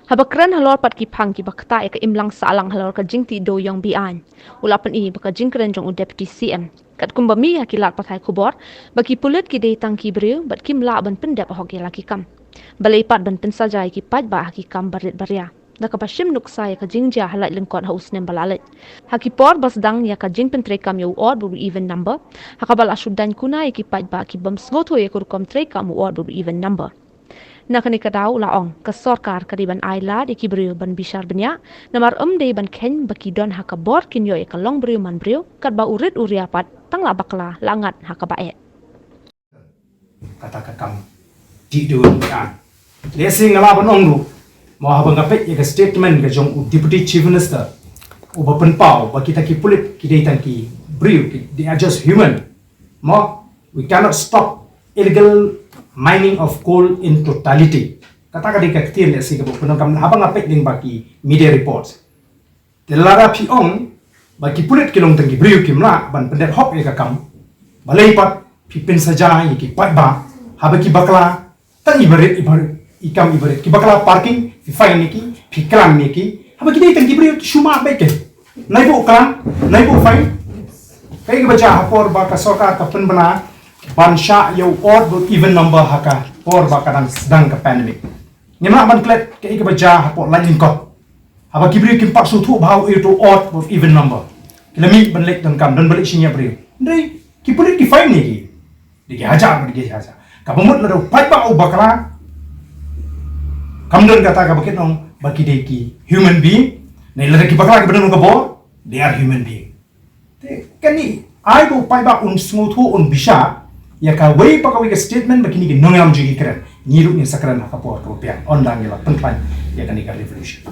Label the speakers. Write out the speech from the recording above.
Speaker 1: Habakran halor pat ki phang ki bakta e ka imlang salang halor ka jingti do yong bian. Ulapan i baka jingkren jong u deputy CM. Kat kumbami ha ki lat pathai kubor, baki pulit ki dei tang ki breu, bat kim la ban pendep hoki laki kam. Balai pat ban pensajai ki pat ba ha ki kam barit baria. Nakapashim nuksa ya ka jingja halai lengkot haus nem balalit. Haki por basdang ya ka jing pentrekam yo odd bu even number. Hakabal asudan kuna ya ki pat ba ki bam sgoto ya kurkom trekam odd bu even number. Nakani kadau laong ka sorkar kadiban aila di kibriu ban bishar benya namar de ban ken baki don hakabor kinyo e kalong briu man briu kat ba urit uriapat tang la bakla langat hakabaet
Speaker 2: kata kakam di dun ya lesing ngala ban ongdu mo habang ngapet ya statement ga jong deputy chief minister u bapen pau baki taki pulit ki dei tanki briu they are just human mo we cannot stop illegal mining of coal in totality. Kata kadi kaktir le siga bukan kam habang apek ding baki media reports. Telara piong baki pulit kilong tengki briu kimla ban pendet hop e kakam. Balai pat pipin saja ki pat ba habaki bakla tan ibarit ikam ibarit ki bakla parking fi fine niki pikram niki habaki dei tengki briu shuma beke. Naibu klan naibu fine. Kai baca hapor baka sorkar kapen bana bansha yo odd but even number haka por bakadan sedang ke pandemic nyama ban klet ke ik baja hapo lain kot haba kibri kim pak sutu bau itu odd but even number kilami ban lek dan kam dan balik sinya bri ndai ki pulit ki fine ni ki haja ka pemut la pai ba bakala kam dan kata ka baket ong baki de ki human being nei la ki bakala ki benar ka bo they are human being te kani ai bo pai ba un smutu un bisha ya ka wei pa ka wei statement bakini ki nongam jigi keren nyiru ni sakran ha ka por ka pian ondang ya la pentlan ya kan ni ka revolution